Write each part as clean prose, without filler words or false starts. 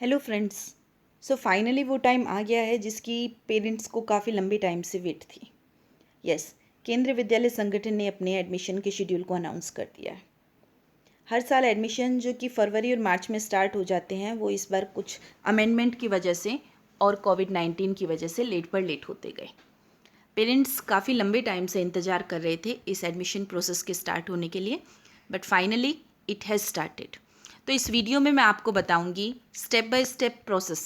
Hello friends. So finally वो time आ गया है जिसकी पेरेंट्स को काफ़ी लंबे टाइम से वेट थी। यस, केंद्रीय विद्यालय संगठन ने अपने एडमिशन के शेड्यूल को अनाउंस कर दिया है। हर साल एडमिशन जो कि फरवरी और मार्च में स्टार्ट हो जाते हैं वो इस बार कुछ अमेंडमेंट की वजह से और कोविड-19 की वजह से लेट पर लेट होते गए। पेरेंट्स काफ़ी लंबे टाइम से इंतज़ार कर रहे थे इस एडमिशन प्रोसेस के स्टार्ट होने के लिए, but finally it has started. तो इस वीडियो में मैं आपको बताऊंगी step by step process.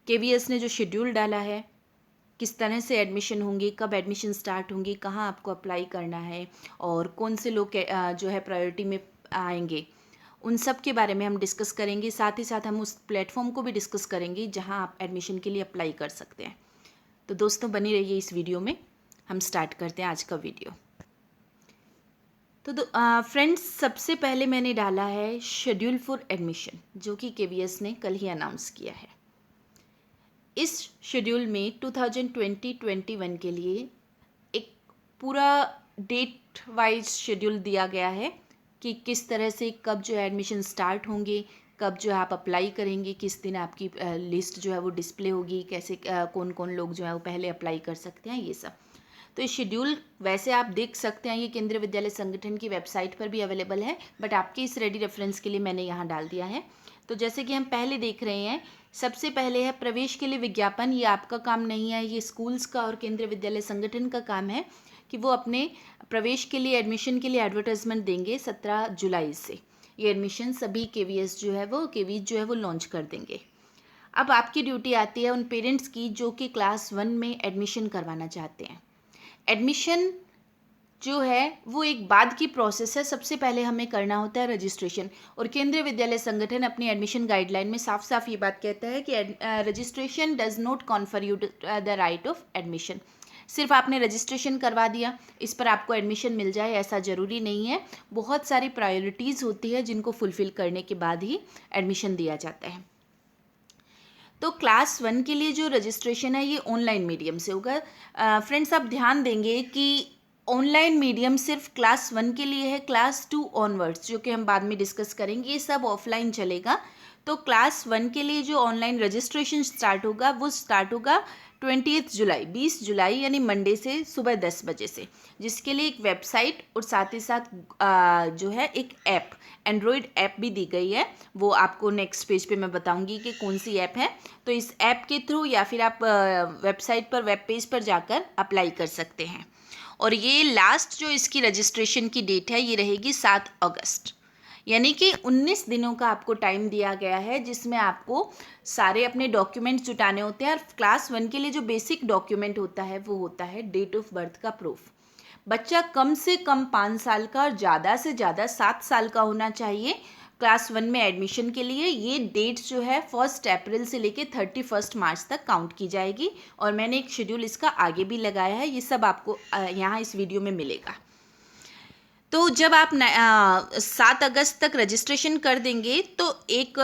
KVS ने जो शेड्यूल डाला है, किस तरह से एडमिशन होंगे, कब एडमिशन स्टार्ट होंगी, कहाँ आपको अप्लाई करना है और कौन से लोग जो है प्रायोरिटी में आएंगे, उन सब के बारे में हम डिस्कस करेंगे। साथ ही साथ हम उस प्लेटफॉर्म को भी डिस्कस करेंगे जहाँ आप एडमिशन के लिए अप्लाई कर सकते हैं। तो दोस्तों बनी रहिए इस वीडियो में। हम स्टार्ट करते हैं आज का वीडियो। तो फ्रेंड्स, सबसे पहले मैंने डाला है शेड्यूल फॉर एडमिशन, जो कि केवीएस ने कल ही अनाउंस किया है। इस शेड्यूल में 2020-21 के लिए एक पूरा डेट वाइज शेड्यूल दिया गया है कि किस तरह से कब जो है एडमिशन स्टार्ट होंगे, कब जो है आप अप्लाई करेंगे, किस दिन आपकी लिस्ट जो है वो डिस्प्ले होगी, कैसे कौन कौन लोग जो है वो पहले अप्लाई कर सकते हैं, ये सब। तो ये शेड्यूल वैसे आप देख सकते हैं, ये केंद्रीय विद्यालय संगठन की वेबसाइट पर भी अवेलेबल है, बट आपके इस रेडी रेफरेंस के लिए मैंने यहाँ डाल दिया है। तो जैसे कि हम पहले देख रहे हैं, सबसे पहले है प्रवेश के लिए विज्ञापन। ये आपका काम नहीं है, ये स्कूल्स का और केंद्रीय विद्यालय संगठन का काम है कि वो अपने प्रवेश के लिए, एडमिशन के लिए एडवर्टाइजमेंट देंगे 17 जुलाई से। ये एडमिशन सभी केवीएस जो है वो लॉन्च कर देंगे। अब आपकी ड्यूटी आती है उन पेरेंट्स की जो कि क्लास 1 में एडमिशन करवाना चाहते हैं। एडमिशन जो है वो एक बाद की प्रोसेस है। सबसे पहले हमें करना होता है रजिस्ट्रेशन, और केंद्रीय विद्यालय संगठन अपनी एडमिशन गाइडलाइन में साफ साफ ये बात कहता है कि registration does not confer you the right of admission. सिर्फ आपने रजिस्ट्रेशन करवा दिया, इस पर आपको एडमिशन मिल जाए, ऐसा ज़रूरी नहीं है। बहुत सारी प्रायोरिटीज़ होती है जिनको फुलफ़िल करने के बाद ही एडमिशन दिया जाता है। तो क्लास 1 के लिए जो रजिस्ट्रेशन है ये ऑनलाइन मीडियम से होगा। फ्रेंड्स, आप ध्यान देंगे कि ऑनलाइन मीडियम सिर्फ क्लास 1 के लिए है। क्लास 2 ऑनवर्ड्स, जो कि हम बाद में डिस्कस करेंगे, ये सब ऑफलाइन चलेगा। तो क्लास 1 के लिए जो ऑनलाइन रजिस्ट्रेशन स्टार्ट होगा वो स्टार्ट होगा 20 जुलाई, 20 जुलाई यानी मंडे से सुबह 10 बजे से, जिसके लिए एक वेबसाइट और साथ ही साथ जो है एक ऐप, एंड्रॉयड ऐप भी दी गई है। वो आपको नेक्स्ट पेज पे मैं बताऊंगी कि कौन सी ऐप है। तो इस ऐप के थ्रू या फिर आप वेबसाइट पर, वेब पेज पर जाकर अप्लाई कर सकते हैं। और ये लास्ट जो इसकी रजिस्ट्रेशन की डेट है ये रहेगी 7 अगस्त, यानी कि 19 दिनों का आपको टाइम दिया गया है, जिसमें आपको सारे अपने डॉक्यूमेंट्स जुटाने होते हैं। और क्लास 1 के लिए जो बेसिक डॉक्यूमेंट होता है वो होता है डेट ऑफ बर्थ का प्रूफ। बच्चा कम से कम 5 साल का और ज़्यादा से ज़्यादा 7 साल का होना चाहिए क्लास 1 में एडमिशन के लिए। ये डेट जो है 1 अप्रैल से लेके 31 मार्च तक काउंट की जाएगी, और मैंने एक शेड्यूल इसका आगे भी लगाया है। ये सब आपको यहाँ इस वीडियो में मिलेगा। तो जब आप 7 अगस्त तक रजिस्ट्रेशन कर देंगे तो एक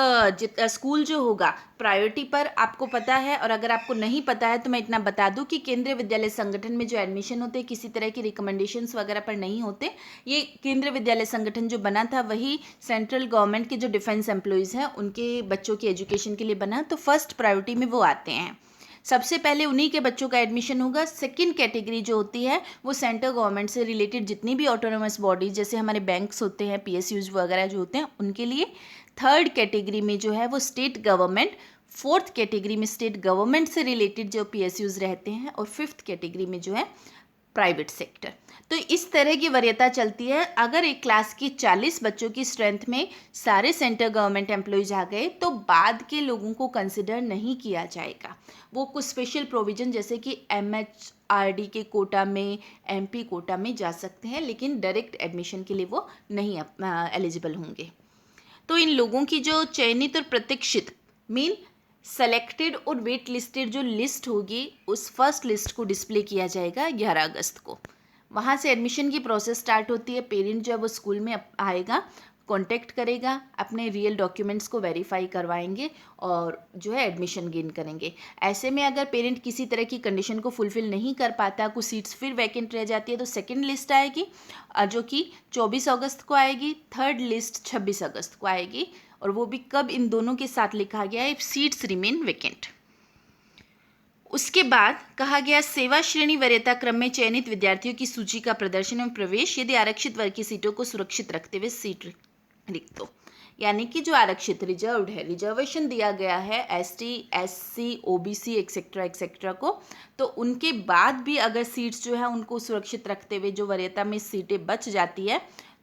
स्कूल जो होगा प्रायोरिटी पर, आपको पता है, और अगर आपको नहीं पता है तो मैं इतना बता दूं कि केंद्रीय विद्यालय संगठन में जो एडमिशन होते हैं किसी तरह की रिकमेंडेशंस वगैरह पर नहीं होते। ये केंद्रीय विद्यालय संगठन जो बना था वही सेंट्रल गवर्नमेंट के जो डिफेंस एम्प्लॉयज़ हैं उनके बच्चों की एजुकेशन के लिए बना, तो फर्स्ट प्रायोरिटी में वो आते हैं। सबसे पहले उन्हीं के बच्चों का एडमिशन होगा। सेकंड कैटेगरी जो होती है वो सेंट्रल गवर्नमेंट से रिलेटेड जितनी भी ऑटोनोमस बॉडीज, जैसे हमारे बैंक्स होते हैं, पीएसयूज वगैरह जो होते हैं, उनके लिए। थर्ड कैटेगरी में जो है वो स्टेट गवर्नमेंट। फोर्थ कैटेगरी में स्टेट गवर्नमेंट से रिलेटेड जो पीएसयूज रहते हैं, और फिफ्थ कैटेगरी में जो है प्राइवेट सेक्टर। तो इस तरह की वरीयता चलती है। अगर एक क्लास की 40 बच्चों की स्ट्रेंथ में सारे सेंट्रल गवर्नमेंट एम्प्लॉयज आ गए तो बाद के लोगों को कंसिडर नहीं किया जाएगा। वो कुछ स्पेशल प्रोविजन जैसे कि एमएचआरडी के कोटा में, एमपी कोटा में जा सकते हैं, लेकिन डायरेक्ट एडमिशन के लिए वो नहीं एलिजिबल होंगे। तो इन लोगों की जो चयनित और प्रतीक्षित, मीन सेलेक्टेड और वेट लिस्टेड जो लिस्ट होगी, उस फर्स्ट लिस्ट को डिस्प्ले किया जाएगा 11 अगस्त को। वहाँ से एडमिशन की प्रोसेस स्टार्ट होती है। पेरेंट जो है वो स्कूल में आएगा, कांटेक्ट करेगा, अपने रियल डॉक्यूमेंट्स को वेरीफाई करवाएंगे और जो है एडमिशन गेन करेंगे। ऐसे में अगर पेरेंट किसी तरह की कंडीशन को फुलफिल नहीं कर पाता, कुछ सीट्स फिर वैकेंट रह जाती है, तो सेकंड लिस्ट आएगी जो कि 24 अगस्त को आएगी। थर्ड लिस्ट 26 अगस्त को आएगी, और वो भी कब, इन दोनों के साथ लिखा गया है, इफ सीट्स रिमेन वेकेंट। उसके बाद कहा गया सेवा श्रेणी वरीयता क्रम में चयनित विद्यार्थियों की सूची का प्रदर्शन एवं प्रवेश यदि आरक्षित वर्ग की सीटों को सुरक्षित रखते हुए सीट रिक्त हो। यानी कि जो आरक्षित रिजर्व्ड है, रिजर्वेशन दिया गया है ST, SC, OBC etcetera etcetera को, तो उनके बाद भी अगर सीट्स जो है उनको सुरक्षित रखते हुए जो वरीयता में सीटें बच जाती है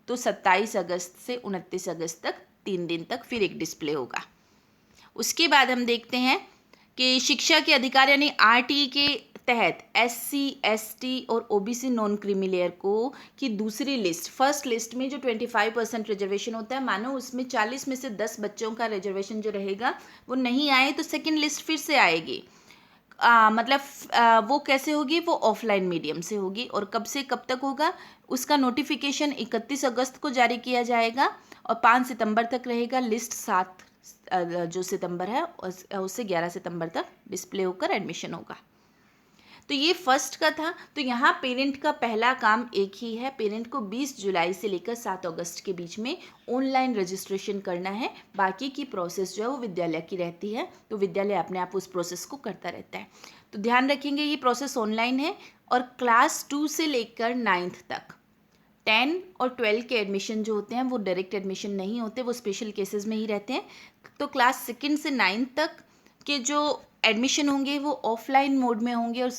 तो 27 अगस्त से 29 अगस्त तक 3 दिन तक फिर एक डिस्प्ले होगा। उसके बाद हम देखते हैं कि शिक्षा के अधिकार यानी आरटी के तहत एससी, एसटी और ओबीसी नॉन क्रीमी लेयर को की दूसरी लिस्ट, फर्स्ट लिस्ट में जो 25% रिजर्वेशन होता है, मानो उसमें 40 में से 10 बच्चों का रिजर्वेशन जो रहेगा वो नहीं आए तो सेकेंड लिस्ट फिर से आएगी। वो कैसे होगी, वो ऑफलाइन मीडियम से होगी। और कब से कब तक होगा, उसका नोटिफिकेशन 31 अगस्त को जारी किया जाएगा और 5 सितंबर तक रहेगा लिस्ट। 7 जो सितंबर है उससे 11 सितंबर तक डिस्प्ले होकर एडमिशन होगा। तो ये फर्स्ट का था। तो यहाँ पेरेंट का पहला काम एक ही है, पेरेंट को 20 जुलाई से लेकर 7 अगस्त के बीच में ऑनलाइन रजिस्ट्रेशन करना है। बाकी की प्रोसेस जो है वो विद्यालय की रहती है, तो विद्यालय अपने आप उस प्रोसेस को करता रहता है। तो ध्यान रखेंगे ये प्रोसेस ऑनलाइन है और क्लास 2 से लेकर 9th तक 10 और 12 के एडमिशन जो होते हैं वो डायरेक्ट एडमिशन नहीं होते, वो स्पेशल केसेस में ही रहते हैं। तो क्लास 2nd से 9th तक के जो एडमिशन होंगे वो ऑफलाइन मोड में होंगे। और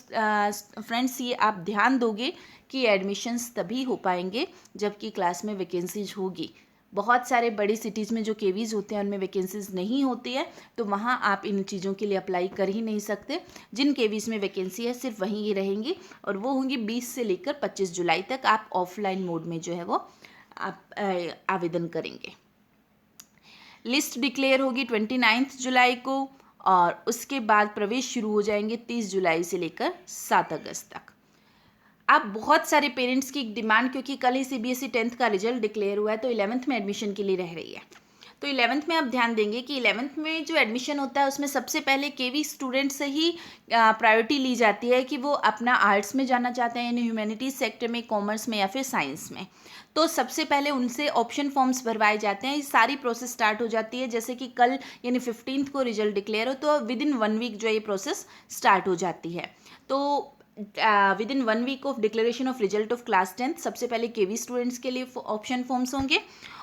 फ्रेंड्स ये आप ध्यान दोगे कि एडमिशन्स तभी हो पाएंगे जबकि क्लास में वैकेंसीज होगी। बहुत सारे बड़ी सिटीज़ में जो केवीज होते हैं उनमें वैकेंसीज नहीं होती है, तो वहाँ आप इन चीज़ों के लिए अप्लाई कर ही नहीं सकते। जिन केवीज में वैकेंसी है सिर्फ वहीं ही रहेंगी और वो होंगी 20 से लेकर 25 जुलाई तक। आप ऑफलाइन मोड में जो है वो आप आवेदन करेंगे। लिस्ट डिक्लेयर होगी 29 जुलाई को और उसके बाद प्रवेश शुरू हो जाएंगे 30 जुलाई से लेकर 7 अगस्त तक। अब बहुत सारे पेरेंट्स की डिमांड, क्योंकि कल ही सीबीएसई 10th का रिजल्ट डिक्लेयर हुआ है तो 11th में एडमिशन के लिए रह रही है। तो 11th में आप ध्यान देंगे कि 11th में जो एडमिशन होता है उसमें सबसे पहले केवी स्टूडेंट से ही प्रायोरिटी ली जाती है कि वो अपना आर्ट्स में जाना चाहते हैं, यानी ह्यूमैनिटीज़ सेक्टर में, कॉमर्स में या फिर साइंस में। तो सबसे पहले उनसे ऑप्शन फॉर्म्स भरवाए जाते हैं। ये सारी प्रोसेस स्टार्ट हो जाती है जैसे कि कल यानी 15th को रिजल्ट डिक्लेयर हो तो विदिन 1 वीक जो ये प्रोसेस स्टार्ट हो जाती है। तो within 1 week of declaration of result of class 10th सबसे पहले केवी स्टूडेंट्स के लिए ऑप्शन फॉर्म्स होंगे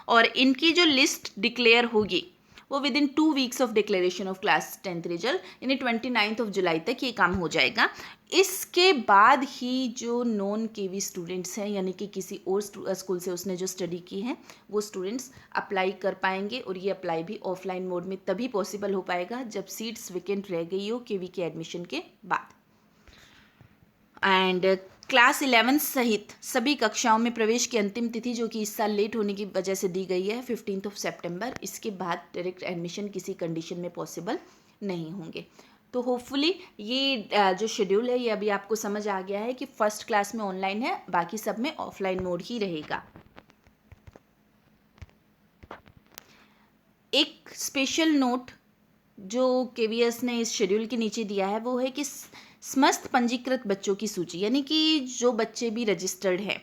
और इनकी जो लिस्ट डिक्लेयर होगी वो within 2 weeks of declaration of class 10th result यानी 29 जुलाई तक ये काम हो जाएगा। इसके बाद ही जो नॉन केवी स्टूडेंट्स हैं यानी कि किसी और स्कूल से उसने जो स्टडी की है वो स्टूडेंट्स अप्लाई कर पाएंगे और ये अप्लाई भी ऑफलाइन मोड में तभी पॉसिबल हो पाएगा जब सीट्स वेकेंट रह गई हो केवी के एडमिशन के बाद। एंड क्लास 11 सहित सभी कक्षाओं में प्रवेश की अंतिम तिथि जो कि इस साल लेट होने की वजह से दी गई है 15 सितंबर। इसके बाद डायरेक्ट एडमिशन किसी कंडीशन में पॉसिबल नहीं होंगे। तो होपफुली ये जो शेड्यूल है ये अभी आपको समझ आ गया है कि फर्स्ट क्लास में ऑनलाइन है, बाकी सब में ऑफलाइन मोड ही रहेगा। एक स्पेशल नोट जो केवीएस ने इस शेड्यूल के नीचे दिया है वो है कि समस्त पंजीकृत बच्चों की सूची यानी कि जो बच्चे भी रजिस्टर्ड हैं,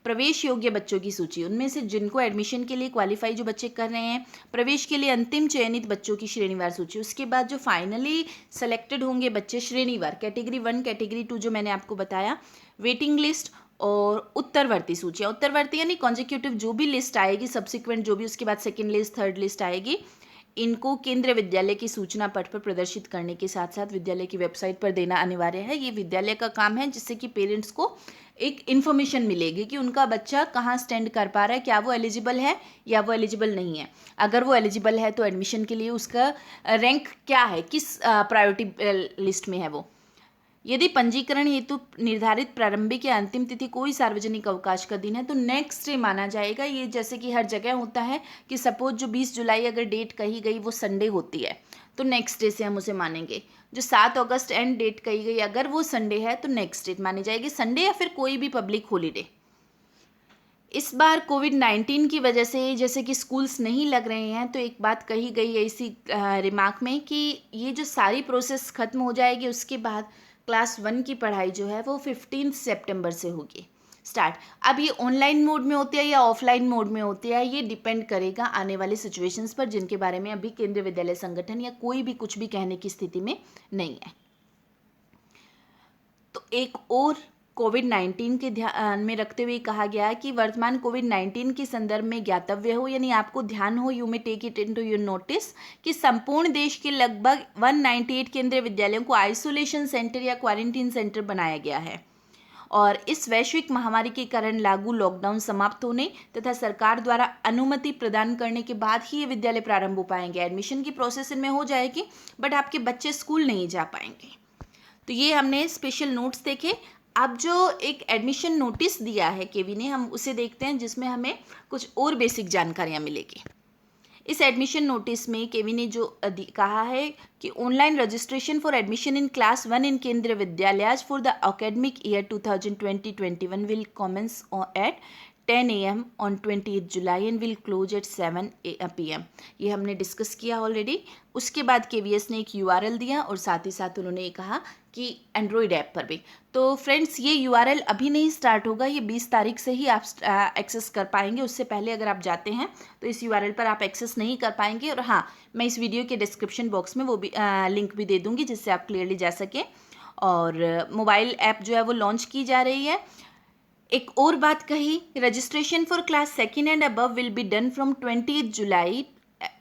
प्रवेश योग्य बच्चों की सूची, उनमें से जिनको एडमिशन के लिए क्वालिफाई जो बच्चे कर रहे हैं, प्रवेश के लिए अंतिम चयनित बच्चों की श्रेणीवार सूची, उसके बाद जो फाइनली सेलेक्टेड होंगे बच्चे श्रेणीवार कैटेगरी 1 कैटेगरी 2 जो मैंने आपको बताया, वेटिंग लिस्ट और उत्तरवर्ती सूचियाँ। उत्तरवर्ती यानी कॉन्जिक्यूटिव जो भी लिस्ट आएगी सब्सिक्वेंट जो भी उसके बाद सेकेंड लिस्ट थर्ड लिस्ट आएगी, इनको केंद्रीय विद्यालय की सूचना पट पर प्रदर्शित करने के साथ साथ विद्यालय की वेबसाइट पर देना अनिवार्य है। ये विद्यालय का काम है जिससे कि पेरेंट्स को एक इन्फॉर्मेशन मिलेगी कि उनका बच्चा कहाँ स्टैंड कर पा रहा है, क्या वो एलिजिबल है या वो एलिजिबल नहीं है। अगर वो एलिजिबल है तो एडमिशन के लिए उसका रैंक क्या है, किस प्रायोरिटी लिस्ट में है वो। यदि पंजीकरण हेतु निर्धारित प्रारंभिक या अंतिम तिथि कोई सार्वजनिक अवकाश का दिन है तो नेक्स्ट डे माना जाएगा। ये जैसे कि हर जगह होता है कि सपोज जो 20 जुलाई अगर डेट कही गई वो संडे होती है तो नेक्स्ट डे से हम उसे मानेंगे। जो 7 अगस्त एंड डेट कही गई अगर वो संडे है तो नेक्स्ट डेट मानी जाएगी, संडे या फिर कोई भी पब्लिक हॉलीडे। इस बार कोविड-19 की वजह से जैसे कि स्कूल्स नहीं लग रहे हैं तो एक बात कही गई है इसी रिमार्क में कि ये जो सारी प्रोसेस ख़त्म हो जाएगी उसके बाद क्लास 1 की पढ़ाई जो है वो 15 सितंबर से होगी। स्टार्ट। अब ये ऑनलाइन मोड में होते हैं या ऑफलाइन मोड में होते हैं, ये डिपेंड करेगा आने वाले सिचुएशंस पर, जिनके बारे में अभी केंद्रीय विद्यालय संगठन या कोई भी कुछ भी कहने की स्थिति में नहीं है। तो एक और कोविड-19 के ध्यान में रखते हुए कहा गया है कि वर्तमान कोविड-19 के संदर्भ में ज्ञातव्य हो, यानी आपको ध्यान हो, you may take it into your notice, कि संपूर्ण देश के लगभग 198 केंद्रीय विद्यालयों को आइसोलेशन सेंटर या क्वारंटीन सेंटर बनाया गया है। और इस वैश्विक महामारी के कारण लागू लॉकडाउन समाप्त होने तथा सरकार द्वारा अनुमति प्रदान करने के बाद ही ये विद्यालय प्रारंभ हो पाएंगे। एडमिशन की प्रोसेस इनमें हो जाएगी, बट आपके बच्चे स्कूल नहीं जा पाएंगे। तो ये हमने स्पेशल नोट्स देखे। अब जो एक एडमिशन नोटिस दिया है केवी ने, हम उसे देखते हैं, जिसमें हमें कुछ और बेसिक जानकारियाँ मिलेगी। इस एडमिशन नोटिस में केवी ने जो कहा है कि online registration for admission in class 1 in Kendriya Vidyalaya for the academic year 2020-21 will commence at 10 AM on 28 July and will close at 7 PM। ये हमने डिस्कस किया ऑलरेडी। उसके बाद केवीएस ने एक URL दिया और साथ ही साथ उन्होंने ये कहा कि एंड्रॉयड ऐप पर भी। तो फ्रेंड्स, ये URL अभी नहीं स्टार्ट होगा, ये 20 तारीख से ही आप एक्सेस कर पाएंगे। उससे पहले अगर आप जाते हैं तो इस URL पर आप एक्सेस नहीं कर पाएंगे। और हाँ, मैं इस वीडियो के डिस्क्रिप्शन बॉक्स में वो भी लिंक भी दे दूँगी, जिससे आप क्लियरली जा सकें। और मोबाइल ऐप जो है वो लॉन्च की जा रही है। एक और बात कही, registration for class 2 and above will be done from 20 July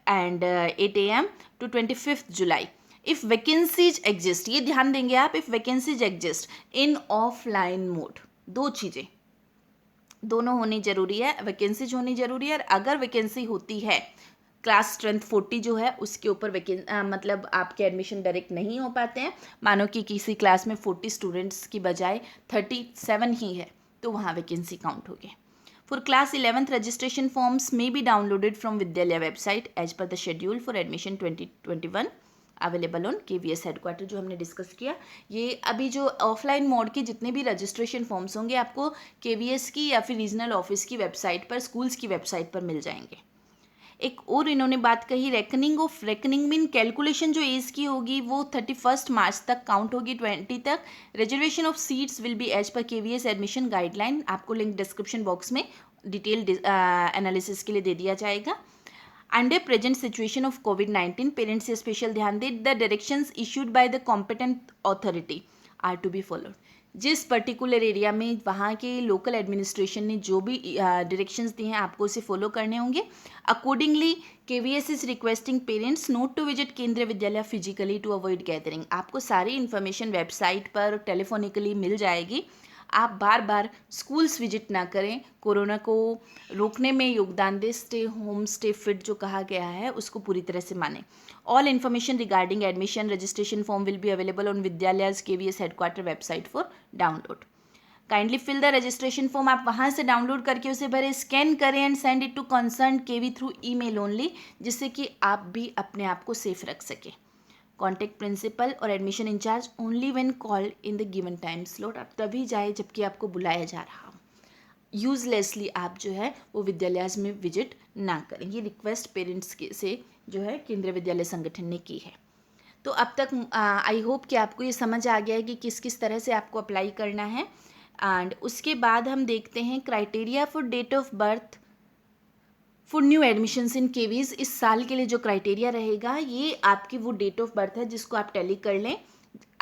and 8 AM to 25 July if vacancies exist. ये ध्यान देंगे आप, if vacancies exist in offline mode. दो चीज़ें, दोनों होनी जरूरी है, वैकेंसीज होनी जरूरी है। और अगर वैकेंसी होती है, क्लास स्ट्रेंथ 40 जो है उसके ऊपर मतलब आपके एडमिशन डायरेक्ट नहीं हो पाते हैं। मानो कि किसी क्लास में 40 स्टूडेंट्स की बजाय 37 ही है, तो वहाँ वैकेंसी काउंट होगी। For class 11th registration forms may be downloaded from vidyalaya website as per the schedule for admission 2021 available on KVS headquarter. जो हमने डिस्कस किया, ये अभी जो ऑफलाइन मोड के जितने भी रजिस्ट्रेशन फॉर्म्स होंगे आपको KVS की या फिर रीजनल ऑफिस की वेबसाइट पर, स्कूल्स की वेबसाइट पर मिल जाएंगे। एक और इन्होंने बात कही, रेकनिंग मीन कैलकुलेशन जो एज की होगी वो 31 मार्च तक काउंट होगी, 20 तक। Reservation of seats will be as per KVS admission guideline. आपको लिंक डिस्क्रिप्शन बॉक्स में डिटेल एनालिसिस के लिए दे दिया जाएगा। अंडर प्रेजेंट सिचुएशन ऑफ कोविड-19, पेरेंट्स से स्पेशल ध्यान दें, the directions issued by the competent authority are to be followed. जिस पर्टिकुलर एरिया में वहाँ के लोकल एडमिनिस्ट्रेशन ने जो भी डायरेक्शंस दिए हैं, आपको उसे फॉलो करने होंगे। Accordingly KVS is requesting parents not to visit Kendriya Vidyalaya physically to avoid gathering. आपको सारी इन्फॉर्मेशन वेबसाइट पर टेलीफोनिकली मिल जाएगी। आप बार बार स्कूल्स विजिट ना करें, कोरोना को रोकने में योगदान दें। स्टे होम, स्टे फिट जो कहा गया है उसको पूरी तरह से मानें। All information regarding admission registration form will be available on vidyalaya's KVS headquarter website for download. Kindly fill the registration form. आप वहाँ से डाउनलोड करके उसे भरें, स्कैन करें and send it to concern KV through email only, जिससे कि आप भी अपने आप को सेफ रख सकें। कॉन्टैक्ट प्रिंसिपल और admission in charge only when called in the given time slot. आप तभी जाए जबकि आपको बुलाया जा रहा हो। यूजलेसली आप जो है वो विद्यालय में विजिट ना करें। ये रिक्वेस्ट पेरेंट्स के से जो है केंद्रीय विद्यालय संगठन ने की है। तो अब तक आई होप कि आपको ये समझ आ गया है कि किस किस तरह से आपको अप्लाई करना है। एंड उसके बाद हम देखते हैं criteria for date of birth for new admissions in KVs। इस साल के लिए जो क्राइटेरिया रहेगा, ये आपकी वो डेट ऑफ बर्थ है जिसको आप टैली कर लें।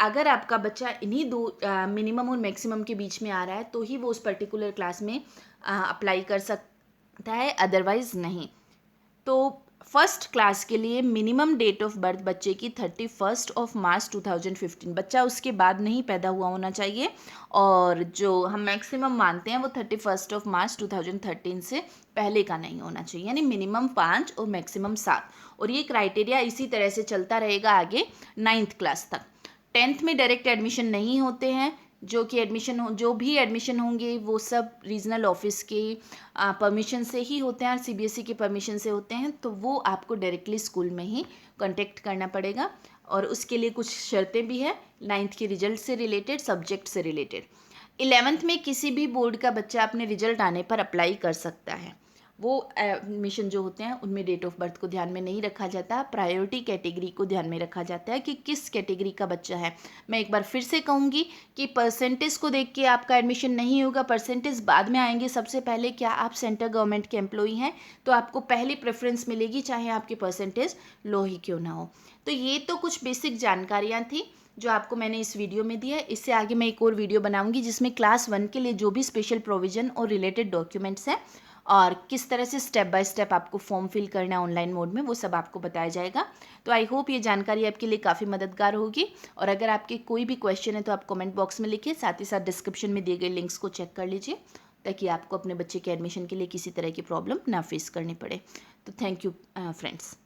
अगर आपका बच्चा इन्हीं दो मिनिमम और मैक्सिमम के बीच में आ रहा है तो ही वो उस पर्टिकुलर क्लास में अप्लाई कर सकता है, अदरवाइज नहीं। तो फर्स्ट क्लास के लिए मिनिमम डेट ऑफ बर्थ बच्चे की 31 मार्च 2015, बच्चा उसके बाद नहीं पैदा हुआ होना चाहिए। और जो हम मैक्सिमम मानते हैं वो 31 मार्च 2013 से पहले का नहीं होना चाहिए, यानी मिनिमम 5 और मैक्सिमम 7। और ये क्राइटेरिया इसी तरह से चलता रहेगा आगे 9th क्लास तक। 10th में डायरेक्ट एडमिशन नहीं होते हैं, जो भी एडमिशन होंगे वो सब रीजनल ऑफिस के परमिशन से ही होते हैं और CBSE के परमिशन से होते हैं। तो वो आपको डायरेक्टली स्कूल में ही कांटेक्ट करना पड़ेगा और उसके लिए कुछ शर्तें भी है, 9th के रिजल्ट से रिलेटेड, सब्जेक्ट से रिलेटेड। 11th में किसी भी बोर्ड का बच्चा अपने रिजल्ट आने पर अप्लाई कर सकता है। वो एडमिशन जो होते हैं उनमें डेट ऑफ बर्थ को ध्यान में नहीं रखा जाता, प्रायोरिटी कैटेगरी को ध्यान में रखा जाता है कि किस कैटेगरी का बच्चा है। मैं एक बार फिर से कहूँगी कि परसेंटेज को देख के आपका एडमिशन नहीं होगा, परसेंटेज बाद में आएंगे। सबसे पहले क्या आप सेंट्रल गवर्नमेंट के एम्प्लॉई हैं तो आपको पहली प्रेफरेंस मिलेगी, चाहे आपकी परसेंटेज लो ही क्यों ना हो। तो ये तो कुछ बेसिक जानकारियाँ थी जो आपको मैंने इस वीडियो में दिया है। इससे आगे मैं एक और वीडियो बनाऊंगी जिसमें क्लास 1 के लिए जो भी स्पेशल प्रोविज़न और रिलेटेड डॉक्यूमेंट्स हैं और किस तरह से स्टेप बाय स्टेप आपको फॉर्म फिल करना है ऑनलाइन मोड में, वो सब आपको बताया जाएगा। तो आई होप ये जानकारी आपके लिए काफ़ी मददगार होगी। और अगर आपके कोई भी क्वेश्चन है तो आप कमेंट बॉक्स में लिखिए, साथ ही साथ डिस्क्रिप्शन में दिए गए लिंक्स को चेक कर लीजिए ताकि आपको अपने बच्चे के एडमिशन के लिए किसी तरह की प्रॉब्लम ना फेस करनी पड़े। तो थैंक यू फ्रेंड्स।